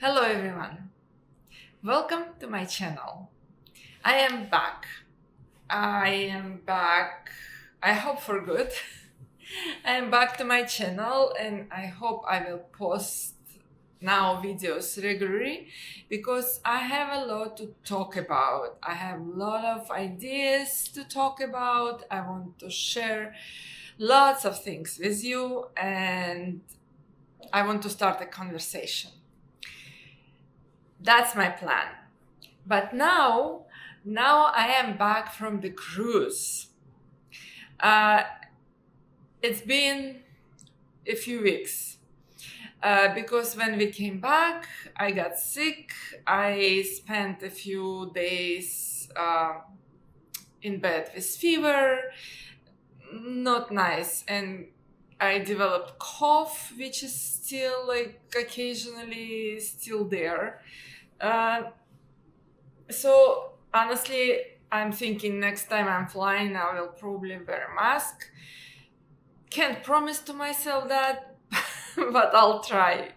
Hello everyone, welcome to my channel. I am back. I hope for good. I am back to my channel and I hope I will post now videos regularly because I have a lot to talk about. I have a lot of ideas to talk about. I want to share lots of things with you and I want to start a conversation. That's my plan. But now I am back from the cruise. Uh, it's been a few weeks because when we came back, I got sick. I spent a few days in bed with fever, not nice, and I developed cough, which is still like occasionally still there. Uh, So honestly, I'm thinking next time I'm flying, I will probably wear a mask. Can't promise to myself that, but I'll try.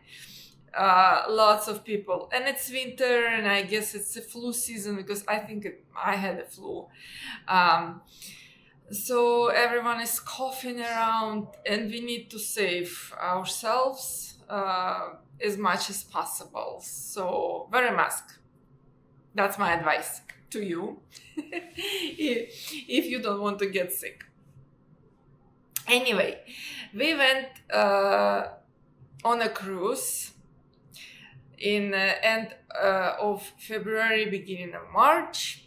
Lots of people, and it's winter, and I guess it's a flu season because I had a flu. So everyone is coughing around, and we need to save ourselves as much as possible. So wear a mask. That's my advice to you if you don't want to get sick. Anyway, we went on a cruise in end of February, beginning of March.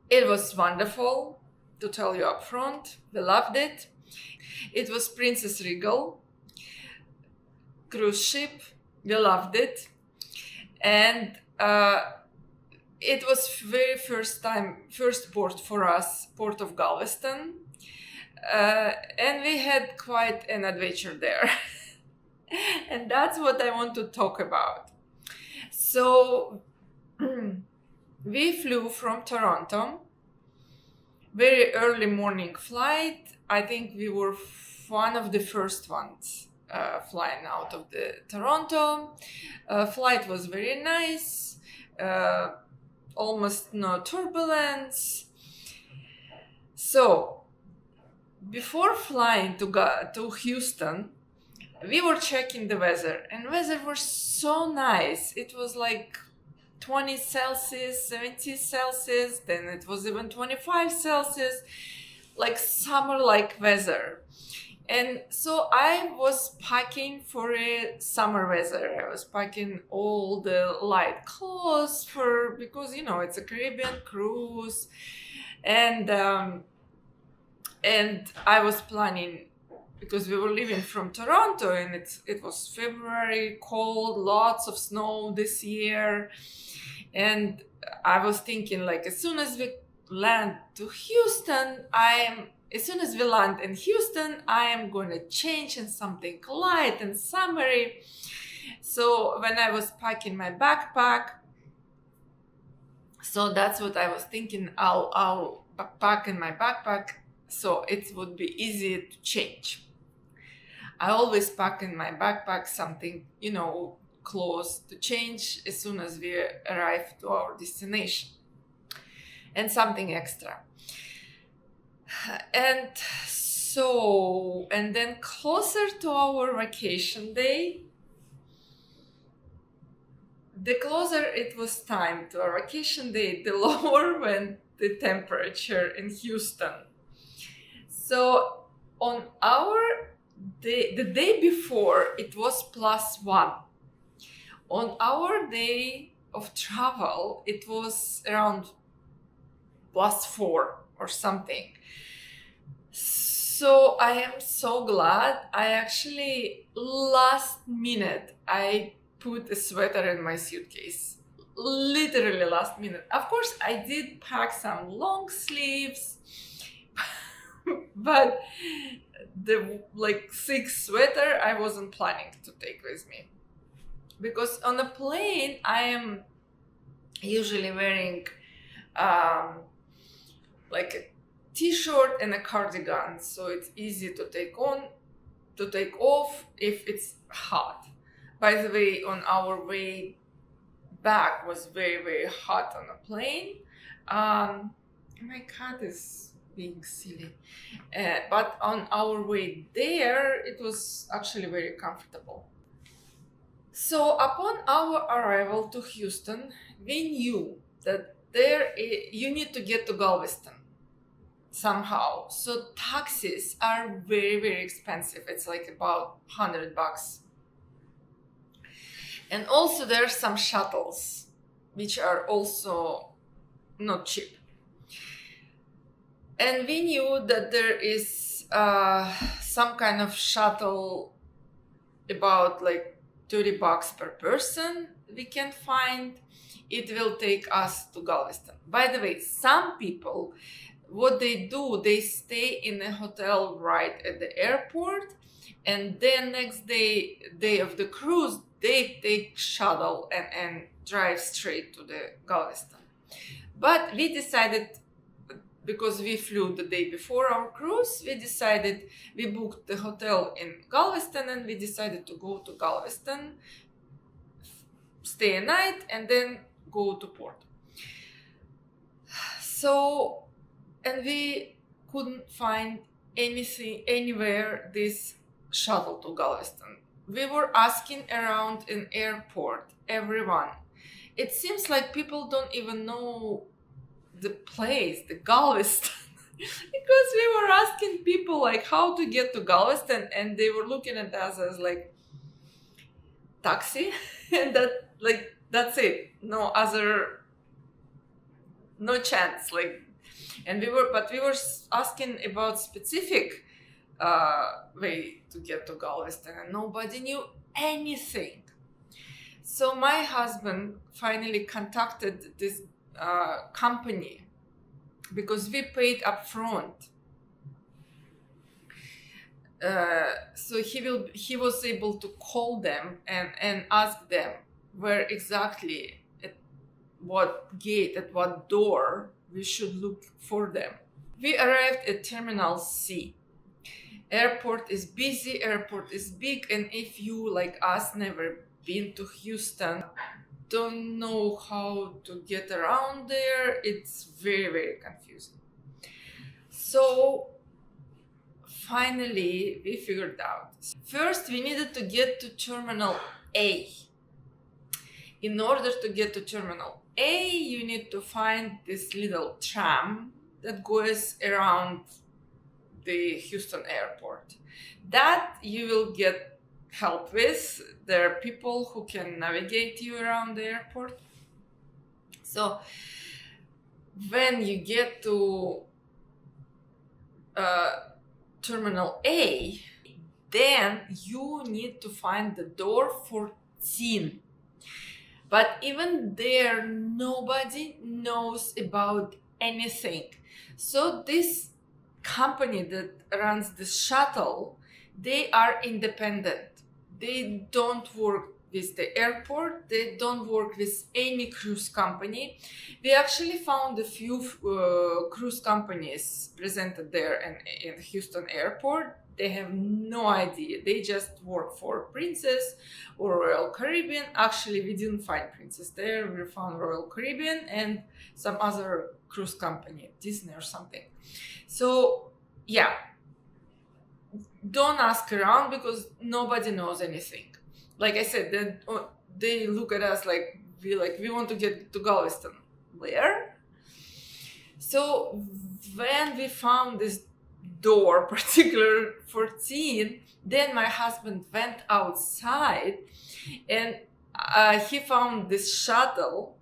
It was wonderful, to tell you up front. We loved it. It was Princess Regal cruise ship. We loved it. And it was very first port for us, port of Galveston, and we had quite an adventure there. And that's what I want to talk about. So we flew from Toronto, very early morning flight. I think we were one of the first ones flying out of the Toronto. Flight was very nice. Almost no turbulence. So before flying to Houston, we were checking the weather, and weather was so nice. It was like 20 Celsius, 70 Celsius, then it was even 25 Celsius, like summer-like weather. And so I was packing for a summer weather. I was packing all the light clothes because it's a Caribbean cruise, and I was planning because we were leaving from Toronto, and it was February, cold, lots of snow this year, and I was thinking like as soon as we land in Houston, I am going to change in something light and summery. So when I was packing my backpack, so that's what I was thinking. I'll pack in my backpack so it would be easy to change. I always pack in my backpack something, clothes to change as soon as we arrive to our destination, and something extra. And then closer to our vacation day, the closer it was time to our vacation day, the lower went the temperature in Houston. So on the day before, it was +1. On our day of travel, it was around +4 or something. So I am so glad. I actually last minute I put a sweater in my suitcase. Literally last minute. Of course, I did pack some long sleeves, but the thick sweater I wasn't planning to take with me, because on a plane I am usually wearing like a t-shirt and a cardigan, so it's easy to take off if it's hot. By the way, on our way back was very, very hot on a plane. My cat is being silly. But on our way there, it was actually very comfortable. So upon our arrival to Houston, we knew that you need to get to Galveston somehow. So taxis are very, very expensive. It's like about $100. And also there are some shuttles, which are also not cheap. And we knew that there is some kind of shuttle about like $30 per person we can find. It will take us to Galveston. By the way, some people, what they do, they stay in a hotel right at the airport, and then next day of the cruise, they take shuttle and drive straight to the Galveston. But we decided, because we flew the day before our cruise, we booked the hotel in Galveston, and we decided to go to Galveston, stay a night, and then go to port. So, and we couldn't find anywhere this shuttle to Galveston. We were asking around in airport, everyone. It seems like people don't even know the place, the Galveston, because we were asking people like how to get to Galveston, and they were looking at us as like taxi, and that's it, no chance, like. And we were asking about specific way to get to Galveston, and nobody knew anything. So my husband finally contacted this company, because we paid up front. So he was able to call them and ask them where exactly, at what gate, at what door we should look for them. We arrived at Terminal C. Airport is busy, airport is big, and if you, like us, never been to Houston, don't know how to get around there, it's very, very confusing. So finally we figured out. First, we needed to get to Terminal A. In order to get to Terminal A, you need to find this little tram that goes around the Houston airport. That you will get help with. There are people who can navigate you around the airport. So when you get to Terminal A, then you need to find the door 14. But even there, nobody knows about anything. So this company that runs the shuttle, they are independent. They don't work with the airport. They don't work with any cruise company. We actually found a few cruise companies presented there in Houston airport. They have no idea. They just work for Princess or Royal Caribbean. Actually, we didn't find Princess there. We found Royal Caribbean and some other cruise company, Disney or something. So, yeah, don't ask around, because nobody knows anything. Like I said, they look at us like we want to get to Galveston. Where? So when we found this door, particular 14, then my husband went outside and he found this shuttle.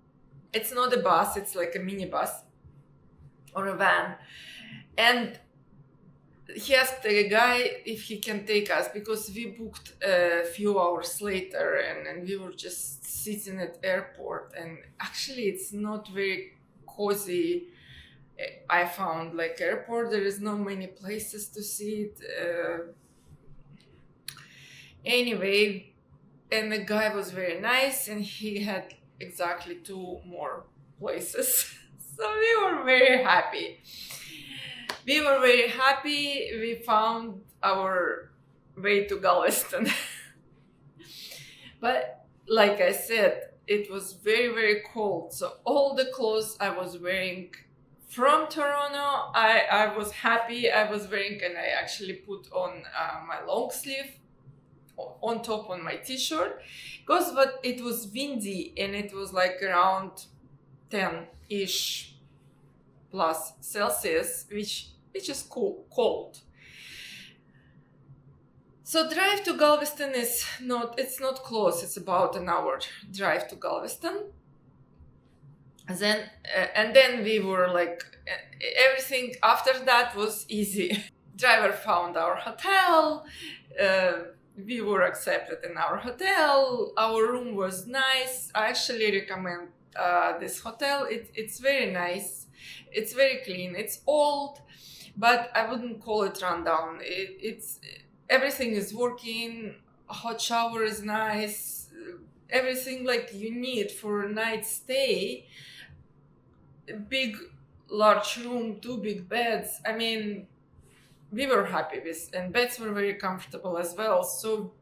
It's not a bus, it's like a minibus or a van. And he asked the guy if he can take us, because we booked a few hours later and we were just sitting at airport, and actually it's not very cozy. I found like airport, there is not many places to sit. Anyway, and the guy was very nice and he had exactly 2 more places. So we were very happy. We found our way to Galveston. But like I said, it was very, very cold. So all the clothes I was wearing from Toronto, I was happy I was wearing, and I actually put on my long sleeve on top on my t-shirt, because but it was windy and it was like around 10-ish plus Celsius, which is cold. So drive to Galveston it's not close. It's about an hour drive to Galveston. And then we were like, everything after that was easy. Driver found our hotel. We were accepted in our hotel. Our room was nice. I actually recommend this hotel. It's very nice. It's very clean. It's old, but I wouldn't call it rundown. It's everything is working. Hot shower is nice. Everything like you need for a night stay. Big, large room, 2 big beds. I mean, we were happy with, and beds were very comfortable as well. So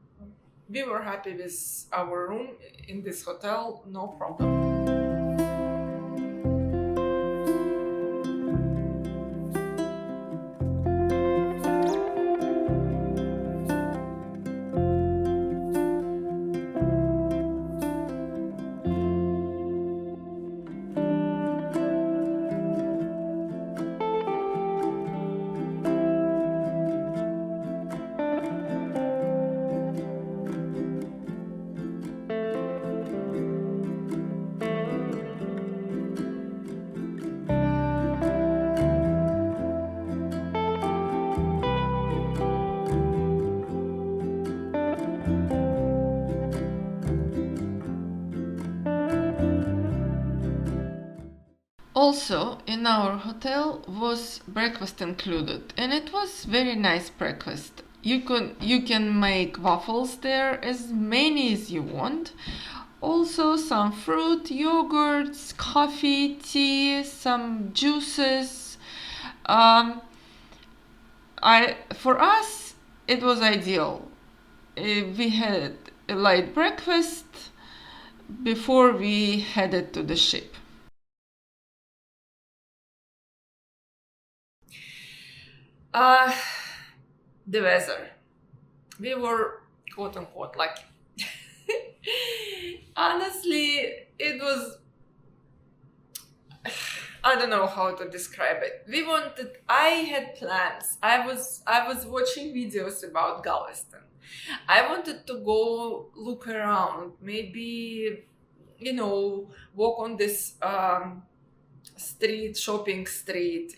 we were happy with our room in this hotel, no problem. Also, in our hotel was breakfast included, and it was very nice breakfast. You can make waffles there, as many as you want. Also some fruit, yogurts, coffee, tea, some juices. For us it was ideal. We had a light breakfast before we headed to the ship. The weather. We were quote unquote lucky. Honestly, it was, I don't know how to describe it. I had plans. I was watching videos about Galveston. I wanted to go look around, maybe, walk on this shopping street.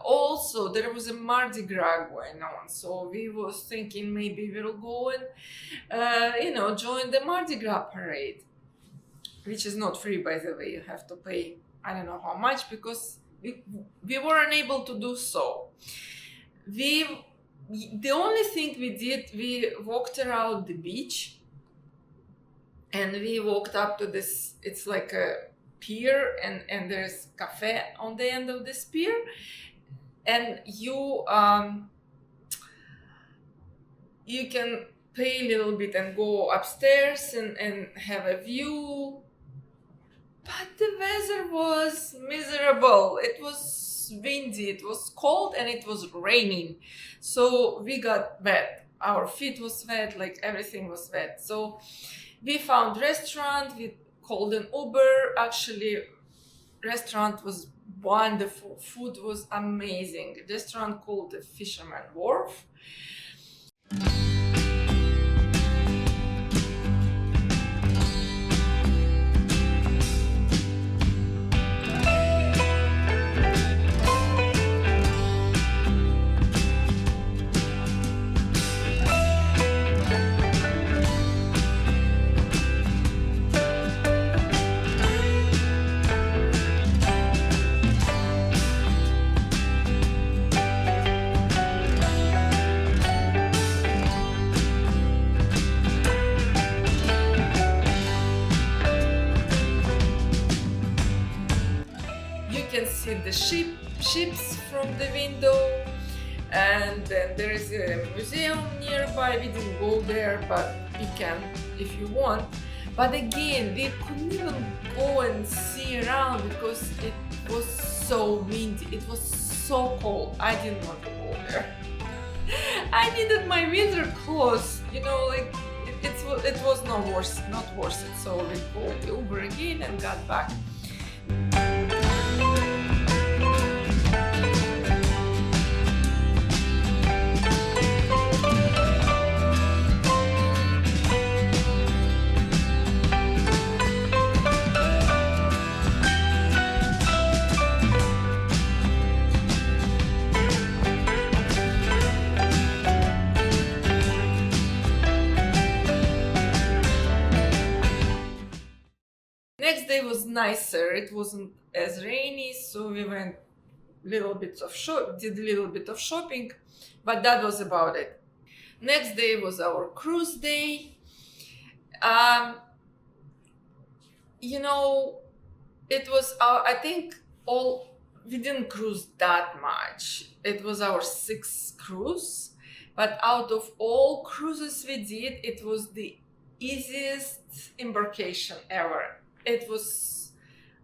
Also there was a Mardi Gras going on, so we was thinking maybe we'll go and join the Mardi Gras parade, which is not free, by the way. You have to pay, I don't know how much, because we were unable to do so. The only thing we did, we walked around the beach, and we walked up to this, it's like a pier, and there's cafe on the end of this pier, and you can pay a little bit and go upstairs and have a view. But the weather was miserable. It was windy, it was cold, and it was raining, so we got wet. Our feet was wet, like everything was wet. So we found restaurant, we called an Uber. Actually, restaurant was wonderful. Food was amazing. Restaurant called the Fisherman Wharf. See the ships from the window, and then there is a museum nearby. We didn't go there, but you can if you want. But again, we couldn't even go and see around because it was so windy. It was so cold. I didn't want to go there. I needed my winter clothes, you know, like it was not worth it. So we called Uber again and got back. Next day was nicer. It wasn't as rainy, so we went did a little bit of shopping, but that was about it. Next day was our cruise day. You know, it was I think we didn't cruise that much. It was our 6th cruise, but out of all cruises we did, it was the easiest embarkation ever. It was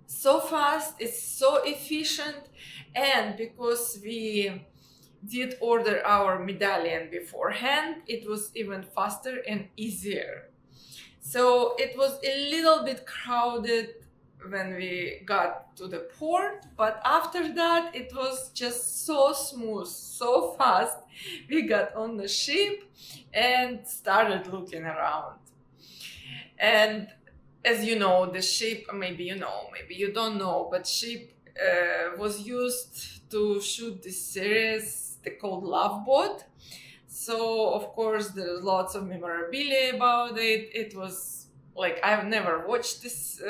so fast, it's so efficient, and because we did order our medallion beforehand, it was even faster and easier. So it was a little bit crowded when we got to the port, but after that it was just so smooth, so fast. We got on the ship and started looking around. And as you know, the ship, maybe you know, maybe you don't know, but ship was used to shoot this series they called Love Boat. So of course there's lots of memorabilia about it. It was like, I've never watched this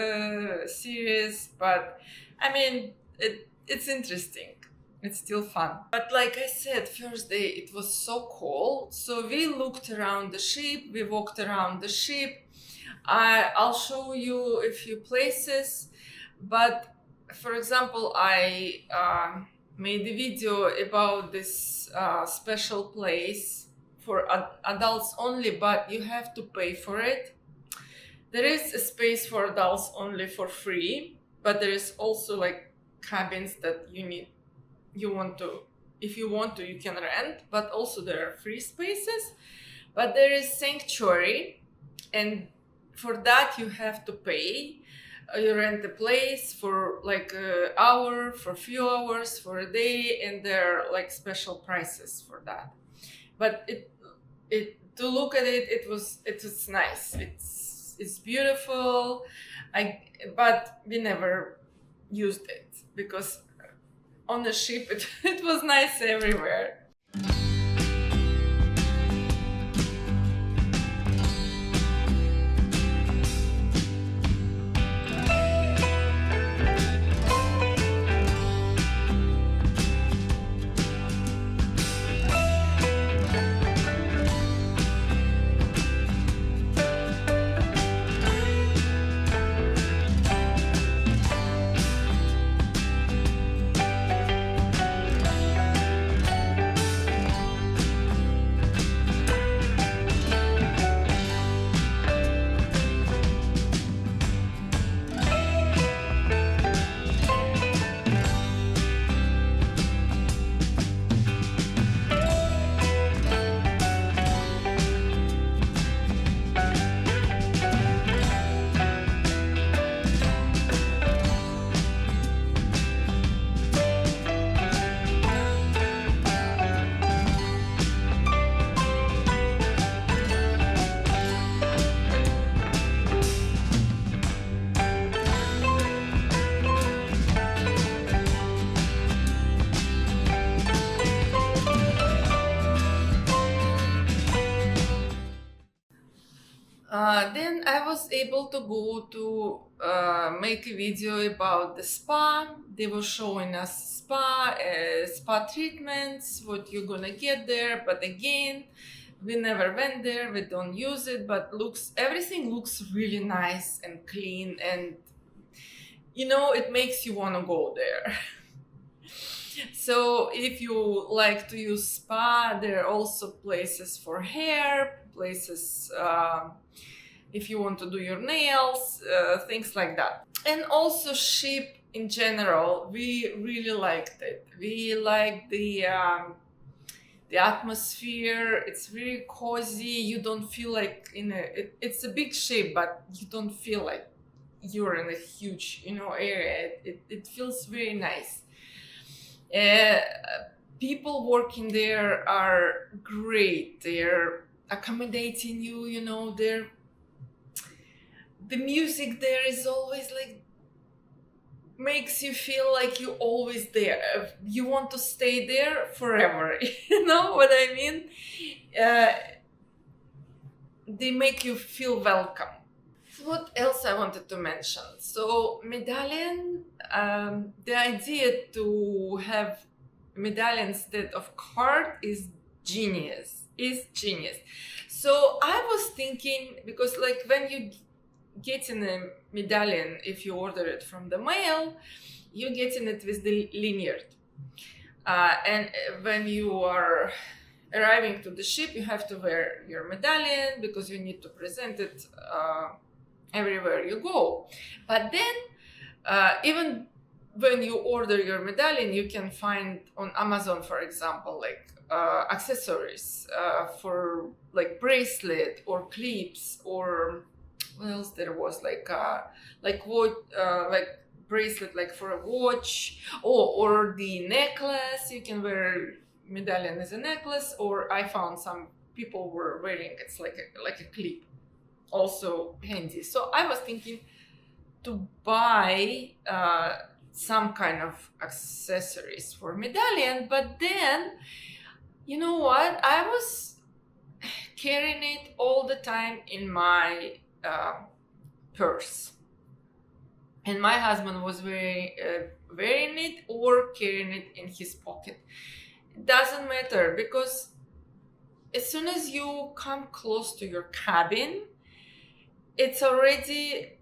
series, but I mean, it's interesting. It's still fun. But like I said, first day it was so cold, so we looked around the ship, we walked around the ship. I'll show you a few places, but for example, I made a video about this special place for adults only, but you have to pay for it. There is a space for adults only for free, but there is also like cabins that if you want to, you can rent, but also there are free spaces. But there is sanctuary, and for that you have to pay. You rent a place for like an hour, for a few hours, for a day, and there are like special prices for that. But to look at it, it was nice. It's beautiful. But we never used it because on the ship it was nice everywhere. Then I was able to go to make a video about the spa. They were showing us spa treatments, what you're gonna get there. But again, we never went there. We don't use it. But everything looks really nice and clean, and it makes you wanna go there. So if you like to use spa, there are also places for hair, places if you want to do your nails, things like that. And also ship in general, we really liked it. We like the atmosphere. It's very cozy. You don't feel like it's a big ship, but you don't feel like you're in a huge, area. It feels very nice. Uh, People working there are great. They're accommodating you. The music there is always like makes you feel like you're always there. You want to stay there forever. You know what I mean? They make you feel welcome. So what else I wanted to mention? So medallion, the idea to have medallion instead of card is genius. So I was thinking, because like when you get in a medallion, if you order it from the mail, you get in it with the lanyard. And when you are arriving to the ship, you have to wear your medallion because you need to present it everywhere you go. But then, even when you order your medallion, you can find on Amazon, for example, like accessories for like bracelet or clips, or what else there was, like bracelet, like for a watch, or the necklace. You can wear medallion as a necklace, or I found some people were wearing it's like a clip, also handy. So I was thinking to buy some kind of accessories for medallion, but then you know what, I was carrying it all the time in my purse, and my husband was wearing it or carrying it in his pocket. It doesn't matter, because as soon as you come close to your cabin, it's already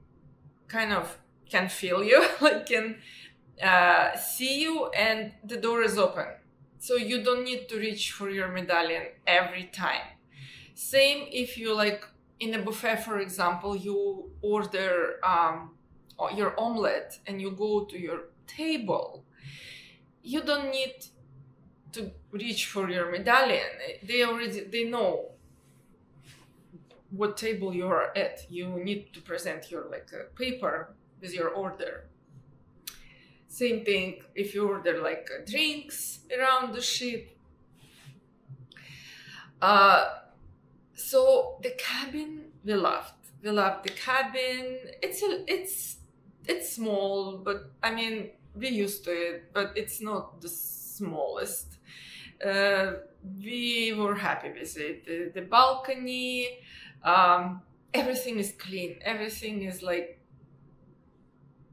kind of can feel you, like can see you, and the door is open. So you don't need to reach for your medallion every time. Same if you like in a buffet, for example, you order your omelette and you go to your table. You don't need to reach for your medallion. They know what table you are at. You need to present your paper with your order. Same thing if you order drinks around the ship. So the cabin, we loved the cabin. It's small, but I mean we used to it, but it's not the smallest. We were happy with it. The balcony, everything is clean. Everything is like,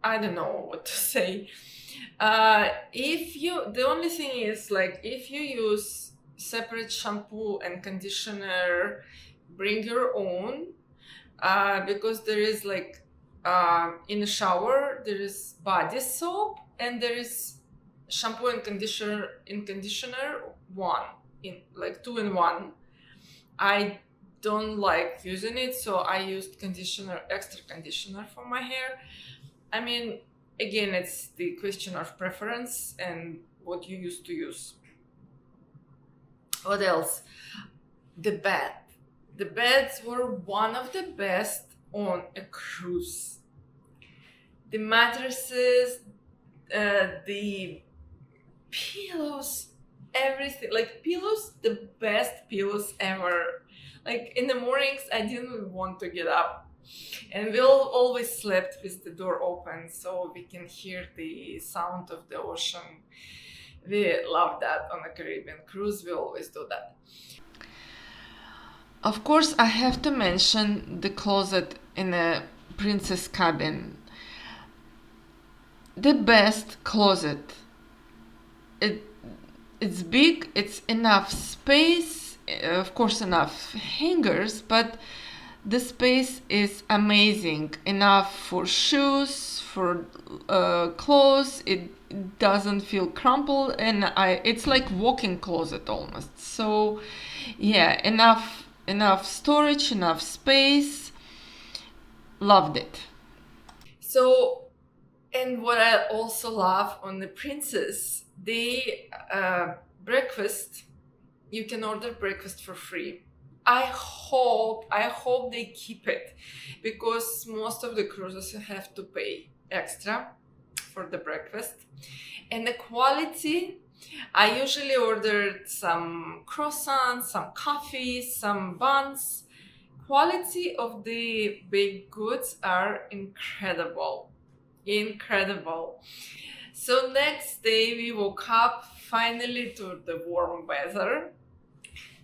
I don't know what to say. The only thing is if you use separate shampoo and conditioner, bring your own, because there is in the shower there is body soap and there is shampoo and conditioner one in 2-in-1. I don't like using it, so I used extra conditioner for my hair. I mean, again, it's the question of preference and what you used to use. What else? The bed. The beds were one of the best on a cruise. The mattresses, the pillows, everything. Pillows, the best pillows ever. In the mornings, I didn't want to get up. And we always slept with the door open so we can hear the sound of the ocean. We love that on a Caribbean cruise. We always do that. Of course, I have to mention the closet in a princess cabin. The best closet. It's big, it's enough space, of course enough hangers, but the space is amazing. Enough for shoes, for clothes. It doesn't feel crumpled, and it's like walk-in closet almost. So yeah, enough storage, enough space. Loved it. So, and what I also love on the Princess, they breakfast, you can order breakfast for free. I hope they keep it, because most of the cruises you have to pay extra for the breakfast. And the quality, I usually ordered some croissants, some coffee, some buns. Quality of the baked goods are incredible. Incredible. So next day we woke up finally to the warm weather.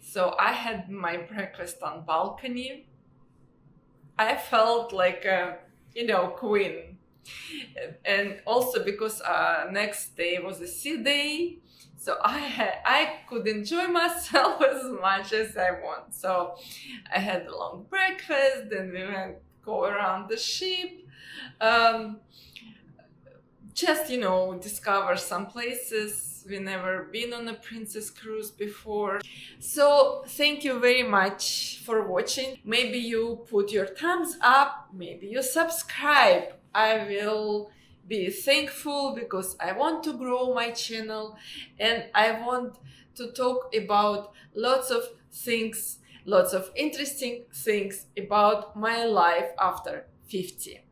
So I had my breakfast on balcony. I felt like a, queen. And also because next day was a sea day, so I could enjoy myself as much as I want. So I had a long breakfast, then we went go around the ship. Um, just discover some places we never been on a princess cruise before. So thank you very much for watching. Maybe you put your thumbs up, maybe you subscribe. I will be thankful, because I want to grow my channel and I want to talk about lots of things, lots of interesting things about my life after 50.